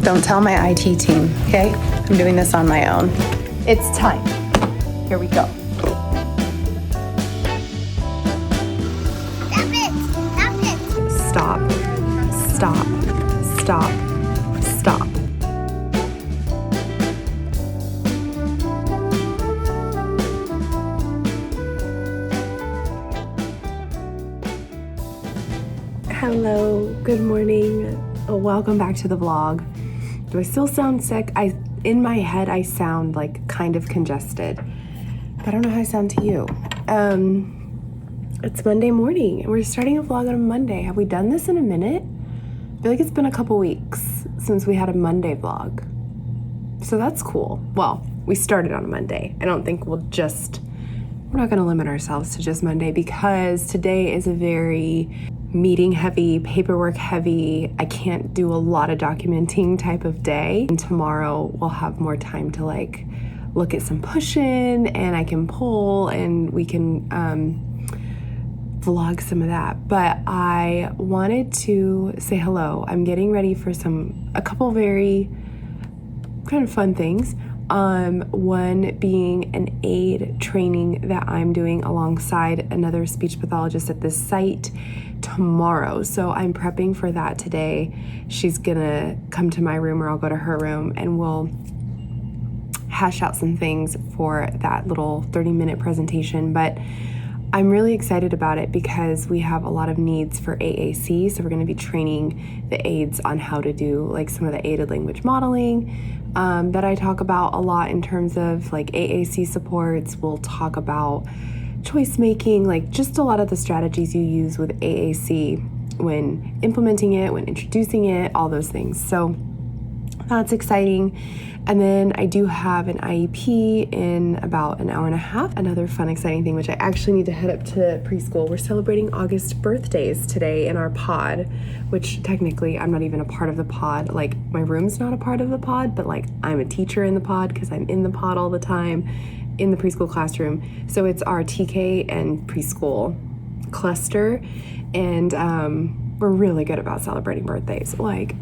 Don't tell my IT team, okay? I'm doing this on my own. It's time. Here we go. Stop, stop, stop, stop. Hello, good morning. Welcome back to the vlog. Do I still sound sick? In my head, I sound like kind of congested. I don't know how I sound to you. It's Monday morning and we're starting a vlog on a Monday. Have we done this in a minute? I feel like it's been a couple weeks since we had a Monday vlog. So that's cool. Well, we started on a Monday. I don't think we're not gonna limit ourselves to just Monday because today is a very meeting heavy, paperwork heavy, I can't do a lot of documenting type of day. And tomorrow we'll have more time to like look at some push-in and I can pull and we can vlog some of that. But I wanted to say hello. I'm getting ready for a couple very kind of fun things. One being an aid training that I'm doing alongside another speech pathologist at this site tomorrow. So I'm prepping for that today. She's gonna come to my room or I'll go to her room and we'll hash out some things for that little 30-minute presentation. But I'm really excited about it because we have a lot of needs for AAC. So we're gonna be training the aides on how to do like some of the aided language modeling that I talk about a lot in terms of like AAC supports. We'll talk about choice making, like just a lot of the strategies you use with AAC when implementing it, when introducing it, all those things. So that's exciting. And then I do have an IEP in about an hour and a half. Another fun, exciting thing, which I actually need to head up to preschool. We're celebrating August birthdays today in our pod, which technically I'm not even a part of the pod. Like my room's not a part of the pod, but like I'm a teacher in the pod because I'm in the pod all the time in the preschool classroom. So it's our TK and preschool cluster. And we're really good about celebrating birthdays. Like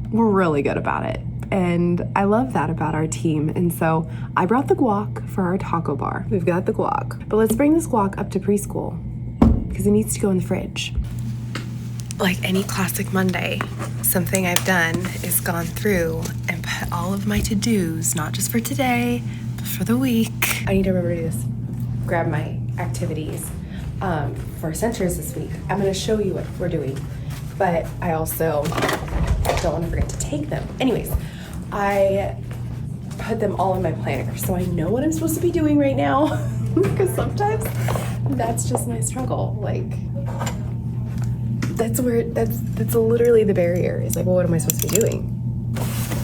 we're really good about it. And I love that about our team. And so I brought the guac for our taco bar. We've got the guac, but let's bring this guac up to preschool because it needs to go in the fridge. Like any classic Monday, something I've done is gone through and put all of my to-dos, not just for today, but for the week. I need to remember to do this. Grab my activities for centers this week. I'm gonna show you what we're doing, but I also don't want to forget to take them. Anyways, I put them all in my planner so I know what I'm supposed to be doing right now because sometimes that's just my struggle. Like that's literally the barrier is like, well, what am I supposed to be doing?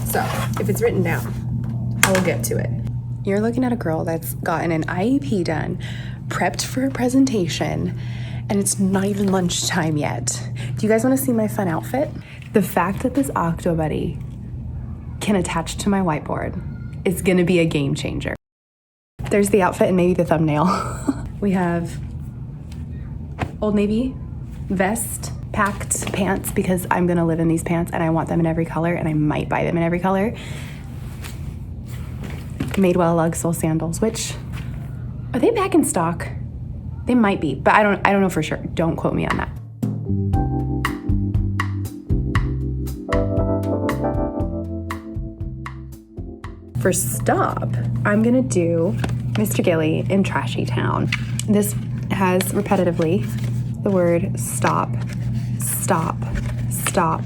So if it's written down, I will get to it. You're looking at a girl that's gotten an IEP done, prepped for a presentation, and it's not even lunchtime yet. Do you guys want to see my fun outfit? The fact that this Octobuddy can attach to my whiteboard is gonna be a game changer. There's the outfit and maybe the thumbnail. We have Old Navy vest, packed pants because I'm gonna live in these pants and I want them in every color and I might buy them in every color. Madewell Lug Sole sandals, which, are they back in stock? They might be, but I don't know for sure. Don't quote me on that. For stop, I'm gonna do Mr. Gilly in Trashy Town. This has repetitively the word stop, stop, stop,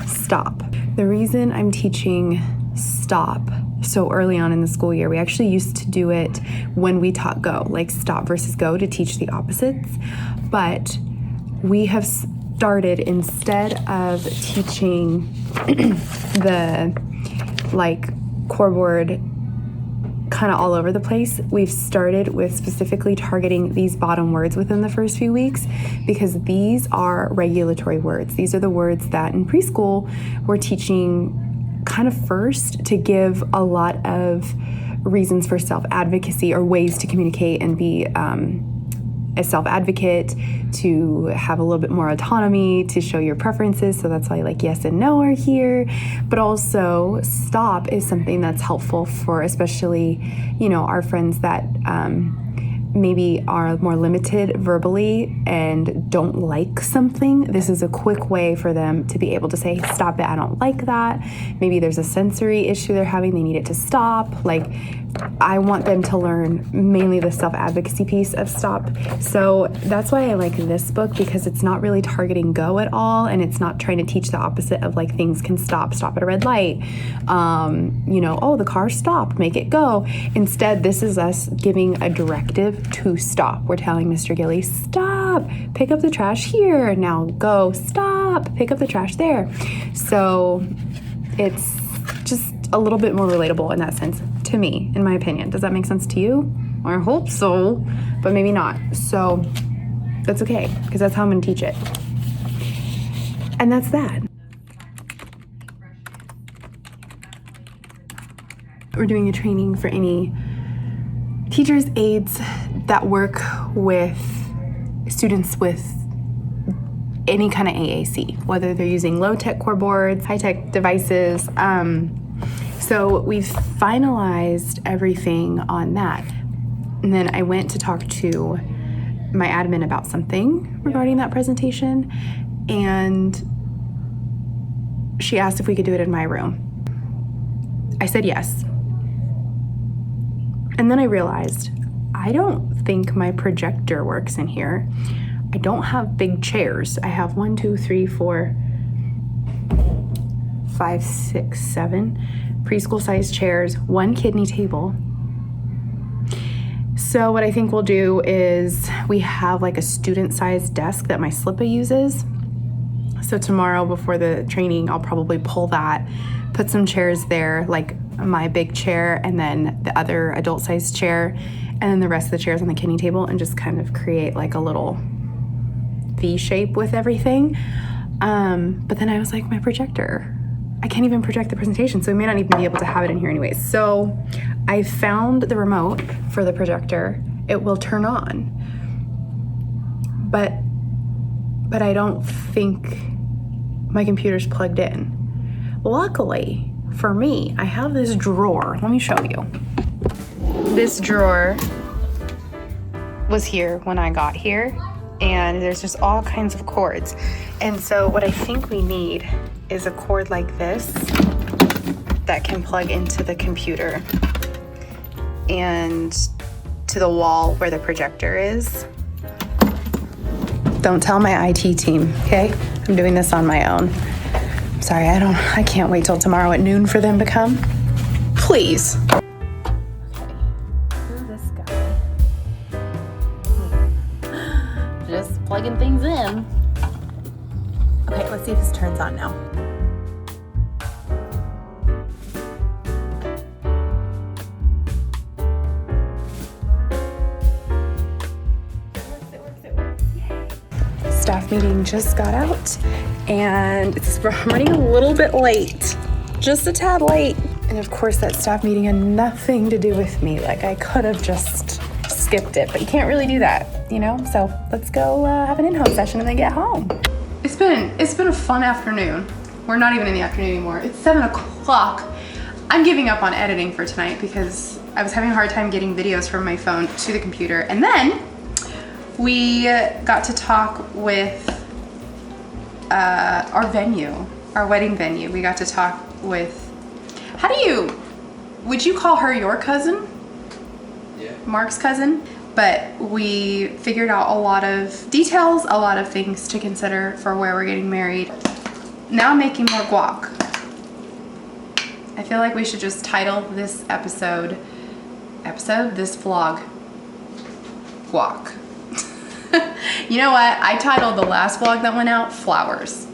stop. The reason I'm teaching stop so early on in the school year, we actually used to do it when we taught go, like stop versus go to teach the opposites. But we have started, instead of teaching the like core board kind of all over the place, we've started with specifically targeting these bottom words within the first few weeks because these are regulatory words. These are the words that in preschool we're teaching kind of first to give a lot of reasons for self-advocacy or ways to communicate and be a self-advocate, to have a little bit more autonomy, to show your preferences. So that's why like yes and no are here. But also stop is something that's helpful for especially, you know, our friends that maybe are more limited verbally and don't like something. This is a quick way for them to be able to say, stop it, I don't like that. Maybe there's a sensory issue they're having, they need it to stop. Like, I want them to learn mainly the self-advocacy piece of stop. So that's why I like this book, because it's not really targeting go at all, and it's not trying to teach the opposite of like things can stop at a red light. You know, oh, the car stopped, make it go. Instead, this is us giving a directive to stop. We're telling Mr. Gilly, stop, pick up the trash here, now go, stop, pick up the trash there. So it's just a little bit more relatable in that sense to me, in my opinion. Does that make sense to you? I hope so, but maybe not. So that's okay, because that's how I'm gonna teach it. And that's that. We're doing a training for any teachers, aides that work with students with any kind of AAC, whether they're using low-tech core boards, high-tech devices. So we've finalized everything on that. And then I went to talk to my admin about something regarding that presentation, and she asked if we could do it in my room. I said yes. And then I realized, I don't think my projector works in here. I don't have big chairs. I have 1, 2, 3, 4, 5, 6, 7 preschool sized chairs, 1 kidney table. So what I think we'll do is we have like a student sized desk that my SLPA uses. So tomorrow before the training, I'll probably pull that, put some chairs there, like my big chair and then the other adult sized chair, and then the rest of the chairs on the kidney table, and just kind of create like a little V shape with everything. But then I was like, my projector, I can't even project the presentation, so we may not even be able to have it in here anyways. So I found the remote for the projector. It will turn on, but I don't think my computer's plugged in. Luckily for me, I have this drawer. Let me show you. This drawer was here when I got here, and there's just all kinds of cords. And so what I think we need is a cord like this that can plug into the computer and to the wall where the projector is. Don't tell my IT team, okay? I'm doing this on my own. Sorry, I can't wait till tomorrow at noon for them to come. Please. Okay, who's this guy? Just plugging things in. Okay, let's see if this turns on now. It works. Yay. Staff meeting just got out, and I'm running a little bit late, just a tad late. And of course that staff meeting had nothing to do with me. Like, I could have just skipped it, but you can't really do that, you know? So let's go have an in-home session and then get home. It's been a fun afternoon. We're not even in the afternoon anymore. It's 7 o'clock. I'm giving up on editing for tonight because I was having a hard time getting videos from my phone to the computer. And then we got to talk with our venue, our wedding venue. We got to talk with, would you call her your cousin? Yeah. Mark's cousin? But we figured out a lot of details, a lot of things to consider for where we're getting married. Now I'm making more guac. I feel like we should just title this this vlog, guac. You know what? I titled the last vlog that went out, Flowers.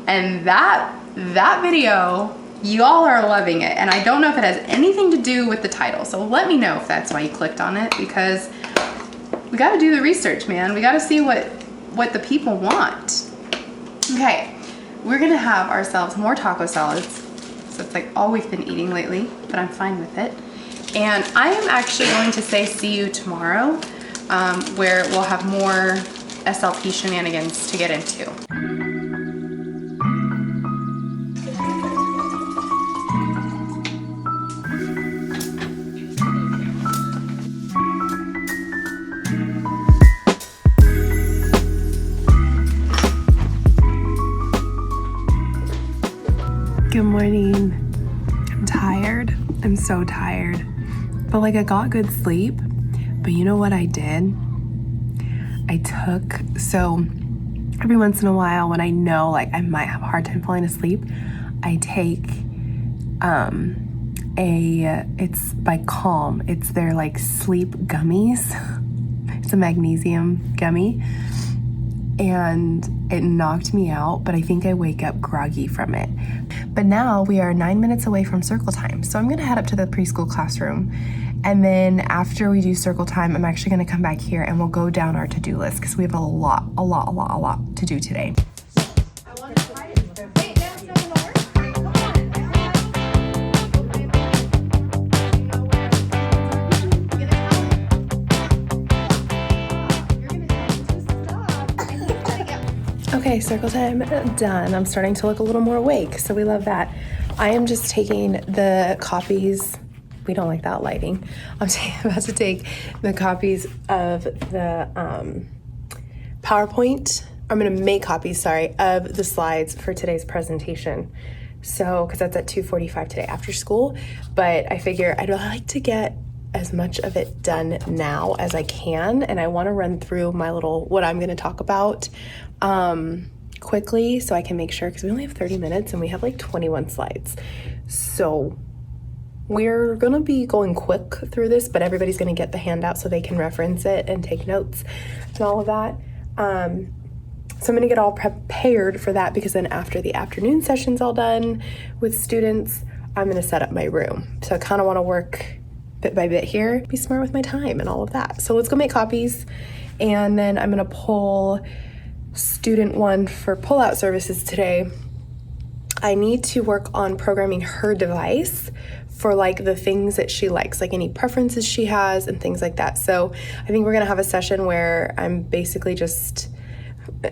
And that video, y'all are loving it. And I don't know if it has anything to do with the title. So let me know if that's why you clicked on it, because we gotta do the research, man. We gotta see what the people want. Okay, we're gonna have ourselves more taco salads. So it's like all we've been eating lately, but I'm fine with it. And I am actually going to say see you tomorrow where we'll have more SLP shenanigans to get into. Good morning. I'm tired. I'm so tired. But like I got good sleep. But you know what I did? So every once in a while when I know like I might have a hard time falling asleep, I take it's by Calm. It's their like sleep gummies. It's a magnesium gummy. And it knocked me out, but I think I wake up groggy from it. But now we are 9 minutes away from circle time. So I'm gonna head up to the preschool classroom. And then after we do circle time, I'm actually gonna come back here and we'll go down our to-do list because we have a lot to do today. Okay, circle time done. I'm starting to look a little more awake, so we love that. I am just taking the copies. We don't like that lighting. I'm about to take the copies of the PowerPoint. I'm going to make copies, of the slides for today's presentation. So, because that's at 2:45 today after school. But I figure I'd like to get as much of it done now as I can. And I want to run through what I'm going to talk about quickly so I can make sure, because we only have 30 minutes and we have like 21 slides. So we're going to be going quick through this, but everybody's going to get the handout so they can reference it and take notes and all of that. So I'm going to get all prepared for that, because then after the afternoon session's all done with students, I'm going to set up my room. So I kind of want to work bit by bit here, be smart with my time and all of that. So let's go make copies, and then I'm going to pull student 1 for pullout services today. I need to work on programming her device for like the things that she likes, like any preferences she has and things like that. So I think we're gonna have a session where I'm basically just,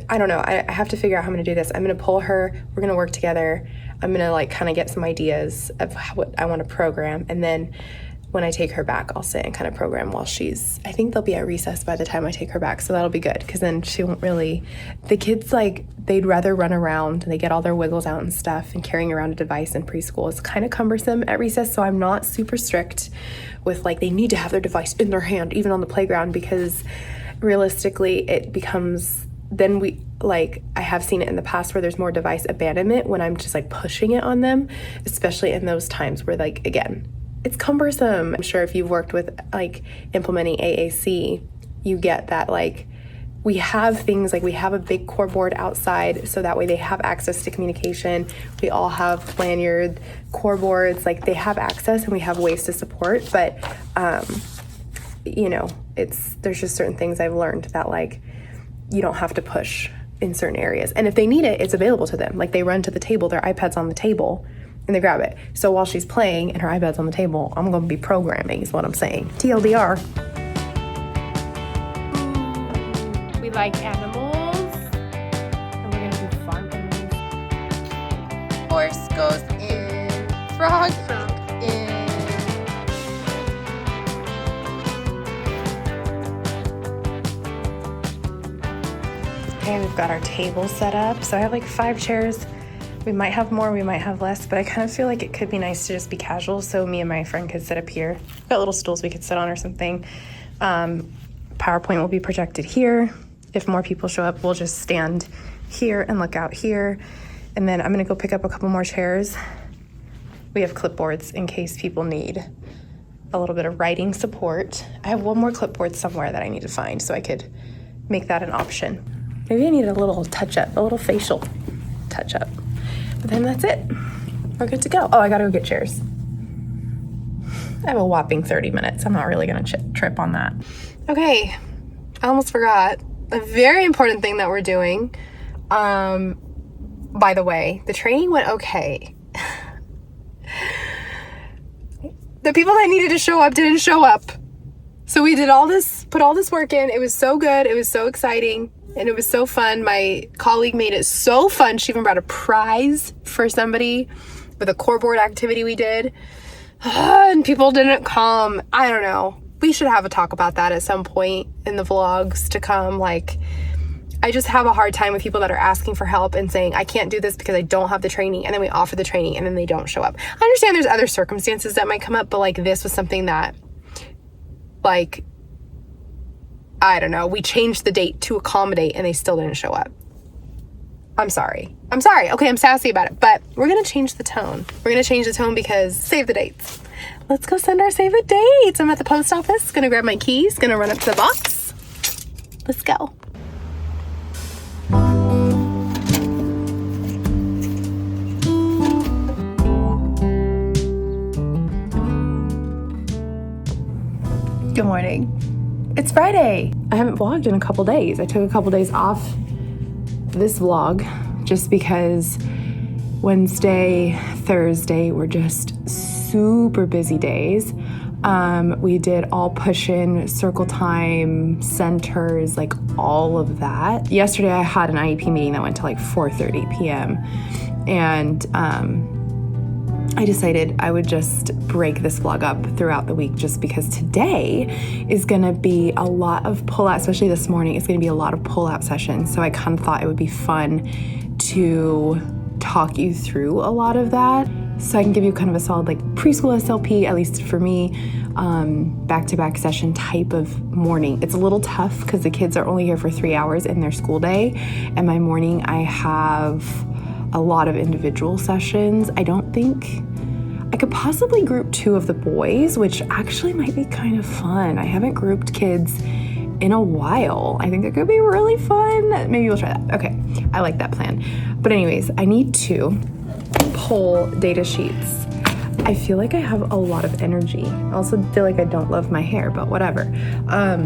I don't know, I have to figure out how I'm gonna do this. I'm gonna pull her, we're gonna work together. I'm gonna like kind of get some ideas of what I wanna program, and then when I take her back, I'll sit and kind of program while I think they'll be at recess by the time I take her back, so that'll be good, because then she won't really, the kids like, they'd rather run around and they get all their wiggles out and stuff, and carrying around a device in preschool is kind of cumbersome at recess, so I'm not super strict with like, they need to have their device in their hand, even on the playground, because realistically it becomes, then I have seen it in the past where there's more device abandonment when I'm just like pushing it on them, especially in those times where like, again, it's cumbersome. I'm sure if you've worked with like implementing AAC, you get that like we have things like we have a big core board outside, so that way they have access to communication. We all have lanyard core boards, like they have access and we have ways to support, but there's just certain things I've learned that like you don't have to push in certain areas. And if they need it, it's available to them. Like they run to the table, their iPad's on the table, and they grab it. So while she's playing and her iPad's on the table, I'm gonna be programming is what I'm saying. TLDR. We like animals, and we're gonna do farm animals. Horse goes in, frog in. Okay, we've got our table set up. So I have like 5 chairs. We might have more, we might have less, but I kind of feel like it could be nice to just be casual, so me and my friend could sit up here. We've got little stools we could sit on or something. PowerPoint will be projected here. If more people show up, we'll just stand here and look out here. And then I'm gonna go pick up a couple more chairs. We have clipboards in case people need a little bit of writing support. I have one more clipboard somewhere that I need to find, so I could make that an option. Maybe I need a little touch-up, a little facial touch-up. But then that's it. We're good to go. Oh, I gotta go get chairs. I have a whopping 30 minutes. I'm not really gonna trip on that. Okay, I almost forgot. A very important thing that we're doing. By the way, the training went okay. The people that needed to show up didn't show up. So we did all this, put all this work in. It was so good. It was so exciting. And it was so fun. My colleague made it so fun. She even brought a prize for somebody with a core board activity we did. And people didn't come. I don't know. We should have a talk about that at some point in the vlogs to come. Like, I just have a hard time with people that are asking for help and saying, I can't do this because I don't have the training. And then we offer the training and then they don't show up. I understand there's other circumstances that might come up, but like this was something that, like, I don't know, we changed the date to accommodate and they still didn't show up. I'm sorry. Okay, I'm sassy about it, but we're going to change the tone. We're going to change the tone because save the dates. Let's go send our save the dates. I'm at the post office, going to grab my keys, going to run up to the box. Let's go. Good morning. It's Friday. I haven't vlogged in a couple days. I took a couple days off this vlog just because Wednesday, Thursday were just super busy days. We did all push-in, circle time, centers, like all of that. Yesterday I had an IEP meeting that went to like 4:30 p.m. And I decided I would just break this vlog up throughout the week just because today is gonna be a lot of pull-out, especially this morning, it's gonna be a lot of pull-out sessions. So I kind of thought it would be fun to talk you through a lot of that. So I can give you kind of a solid like preschool SLP, at least for me, back-to-back session type of morning. It's a little tough because the kids are only here for 3 hours in their school day. And my morning I have a lot of individual sessions. I don't think I could possibly group 2 of the boys, which actually might be kind of fun. I haven't grouped kids in a while. I think it could be really fun. Maybe we'll try that. Okay, I like that plan. But anyways, I need to pull data sheets. I feel like I have a lot of energy. I also feel like I don't love my hair, but whatever. I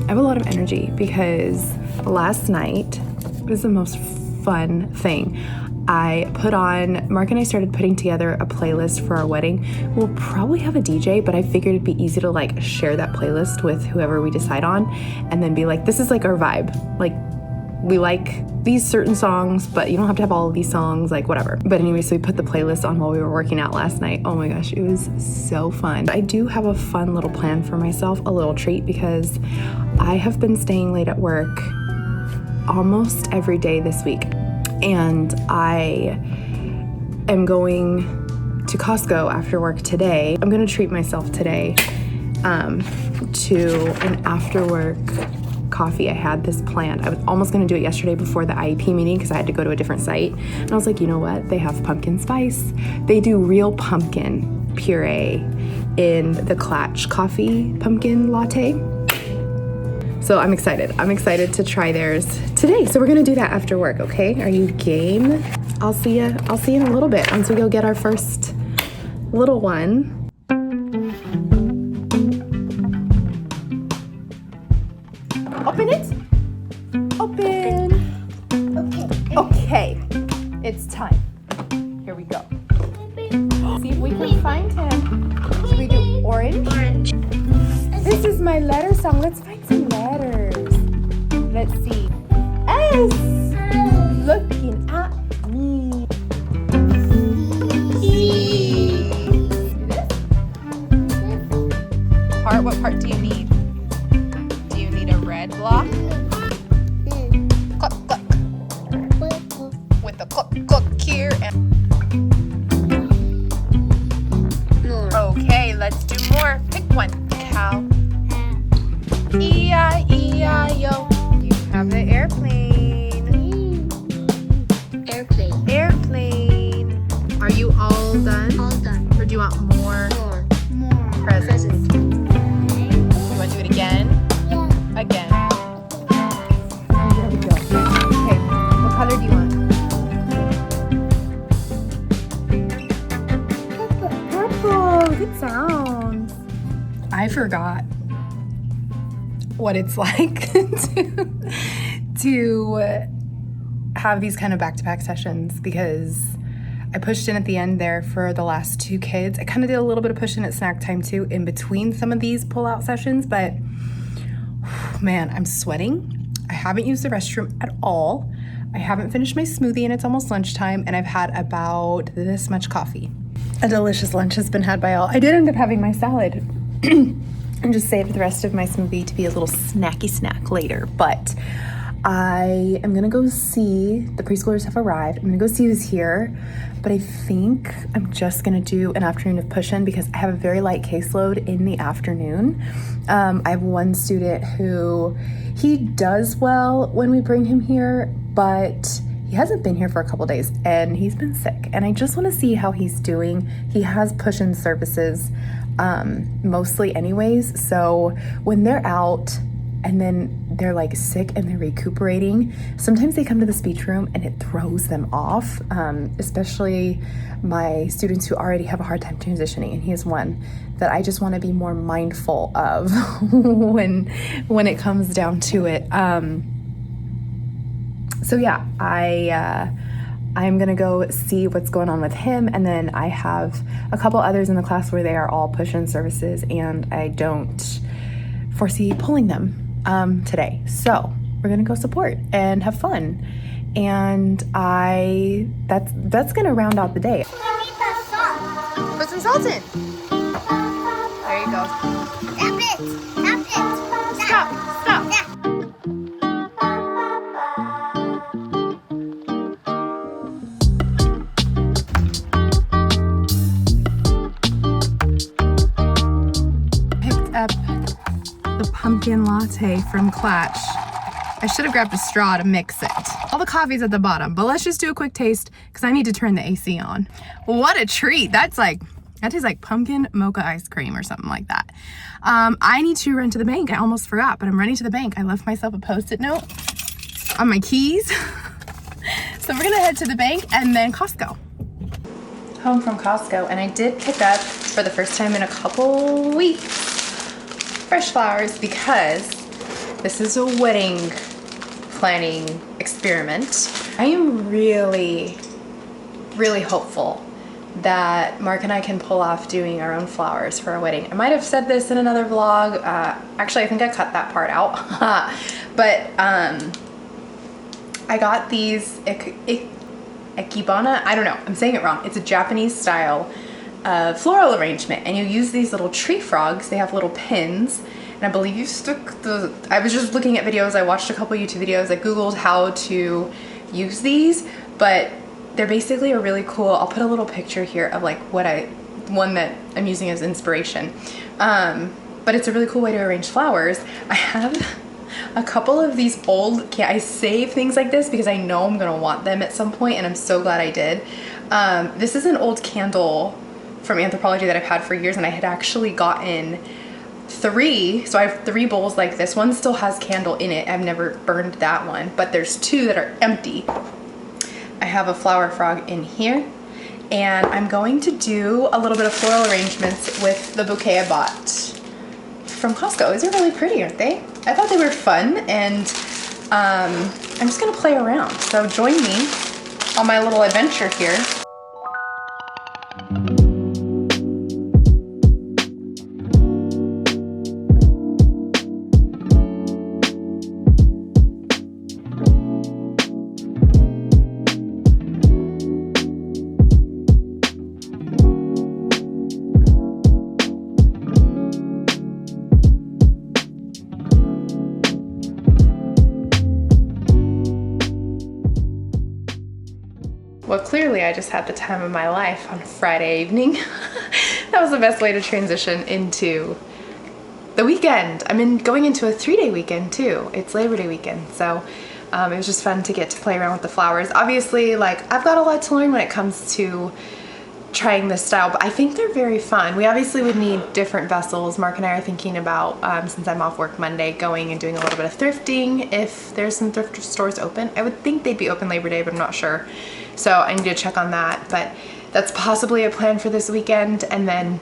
have a lot of energy because last night was the most fun thing. Mark and I started putting together a playlist for our wedding. We'll probably have a DJ, but I figured it'd be easy to like share that playlist with whoever we decide on and then be like, this is like our vibe. Like, we like these certain songs, but you don't have to have all of these songs, like whatever. But anyway, so we put the playlist on while we were working out last night. Oh my gosh, it was so fun. I do have a fun little plan for myself, a little treat, because I have been staying late at work almost every day this week. And I am going to Costco after work today. I'm gonna treat myself today to an after work coffee. I had this planned. I was almost gonna do it yesterday before the IEP meeting because I had to go to a different site. And I was like, you know what? They have pumpkin spice. They do real pumpkin puree in the Clutch coffee pumpkin latte. So I'm excited. I'm excited to try theirs today. So we're gonna do that after work, okay? Are you game? I'll see you in a little bit once we go get our first little one. Open it. Open. Okay. It's time. Here we go. See if we can find him. Should we do orange? Orange. This is my letter song. Let's find some letters. Let's see. S. Looking at me. E. Part, what part do you need? Do you need a red block? Cluck, cluck. With the cluck, cluck here. Okay, let's do more. Pick one. Cow. E-I-E-I-O. You have the airplane. Airplane. Are you all done? All done. Or do you want more presents? You want to do it again? Yeah. Again. There we go. Okay, what color do you want? Purple. Good sounds. I forgot what it's like to have these kind of back-to-back sessions because I pushed in at the end there for the last 2 kids. I kind of did a little bit of pushing at snack time too in between some of these pull-out sessions, but man, I'm sweating. I haven't used the restroom at all. I haven't finished my smoothie and it's almost lunchtime, and I've had about this much coffee. A delicious lunch has been had by all. I did end up having my salad and just saved the rest of my smoothie to be a little snacky snack later, but I am gonna go see, the preschoolers have arrived. I'm gonna go see who's here, but I think I'm just gonna do an afternoon of push-in because I have a very light caseload in the afternoon. I have one student who, he does well when we bring him here, but he hasn't been here for a couple days and he's been sick, and I just wanna see how he's doing. He has push-in services mostly anyways, so when they're out and then they're like sick and they're recuperating, sometimes they come to the speech room and it throws them off, especially my students who already have a hard time transitioning, and he is one that I just want to be more mindful of when it comes down to it. So yeah, I'm gonna go see what's going on with him, and then I have a couple others in the class where they are all push-in services, and I don't foresee pulling them today. So we're gonna go support and have fun, and that's gonna round out the day. Put some salt in. There you go. Tap it. Tap it. Stop. Stop. Picked up the pumpkin latte from Clutch. I should have grabbed a straw to mix it. All the coffee's at the bottom, but let's just do a quick taste because I need to turn the AC on. What a treat. That tastes like pumpkin mocha ice cream or something like that. I need to run to the bank. I almost forgot, but I'm running to the bank. I left myself a Post-it note on my keys. So we're gonna head to the bank and then Costco. Home from Costco, and I did pick up, for the first time in a couple weeks, fresh flowers because this is a wedding planning experiment. I am really, really hopeful that Mark and I can pull off doing our own flowers for our wedding. I might have said this in another vlog. Actually, I think I cut that part out. But I got these Ikebana, I don't know, I'm saying it wrong. It's a Japanese style floral arrangement, and you use these little tree frogs. They have little pins, and I believe you stick I was just looking at videos. I watched a couple YouTube videos. I Googled how to use these, but they're basically a really cool, I'll put a little picture here of like one that I'm using as inspiration. But it's a really cool way to arrange flowers. I have a couple of these old, I save things like this because I know I'm gonna want them at some point, and I'm so glad I did. This is an old candle from Anthropology that I've had for years, and I had actually gotten 3, so I have 3 bowls like this. One still has candle in it. I've never burned that one, but there's 2 that are empty. I have a flower frog in here, and I'm going to do a little bit of floral arrangements with the bouquet I bought from Costco. These are really pretty, aren't they? I thought they were fun, and I'm just gonna play around. So join me on my little adventure here. Well, clearly I just had the time of my life on Friday evening. That was the best way to transition into the weekend. I'm going into a 3-day weekend too. It's Labor Day weekend, so it was just fun to get to play around with the flowers. Obviously, like, I've got a lot to learn when it comes to trying this style, but I think they're very fun. We obviously would need different vessels. Mark and I are thinking about, since I'm off work Monday, going and doing a little bit of thrifting if there's some thrift stores open. I would think they'd be open Labor Day, but I'm not sure. So I need to check on that, but that's possibly a plan for this weekend, and then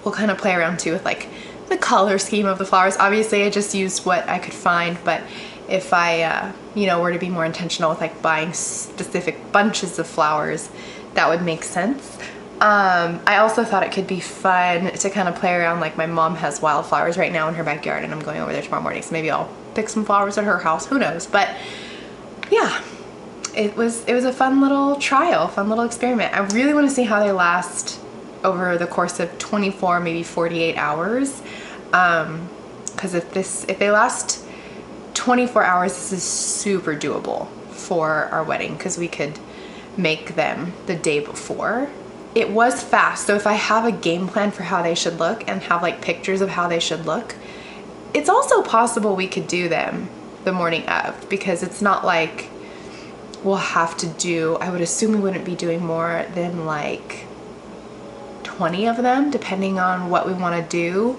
we'll kind of play around too with like the color scheme of the flowers. Obviously I just used what I could find, but if I, you know, were to be more intentional with like buying specific bunches of flowers, that would make sense. I also thought it could be fun to kind of play around. Like my mom has wildflowers right now in her backyard, and I'm going over there tomorrow morning, so maybe I'll pick some flowers at her house, who knows. But yeah, it was a fun little trial, fun little experiment. I really want to see how they last over the course of 24, maybe 48 hours. Because if they last 24 hours, this is super doable for our wedding, because we could make them the day before. It was fast, so if I have a game plan for how they should look and have like pictures of how they should look, it's also possible we could do them the morning of, because it's not like we'll have to do, I would assume we wouldn't be doing more than like 20 of them, depending on what we want to do,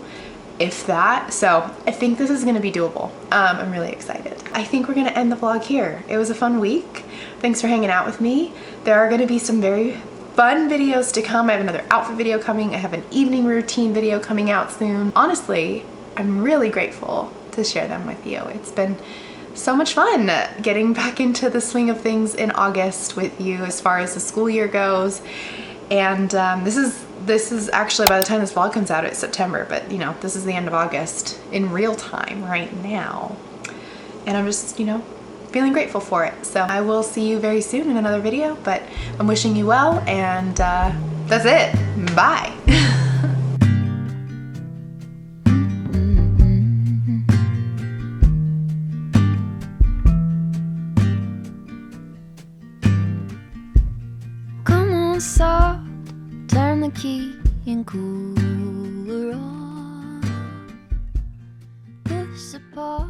if that. So I think this is going to be doable. I'm really excited. I think we're going to end the vlog here. It was a fun week. Thanks for hanging out with me. There are going to be some very fun videos to come. I have another outfit video coming. I have an evening routine video coming out soon. Honestly, I'm really grateful to share them with you. It's been so much fun getting back into the swing of things in August with you as far as the school year goes. And this is actually, by the time this vlog comes out, it's September, but you know, this is the end of August in real time right now. And I'm just, you know, feeling grateful for it. So I will see you very soon in another video, but I'm wishing you well, and that's it. Bye. Come on, soft, turn the key and cool her off. This apart.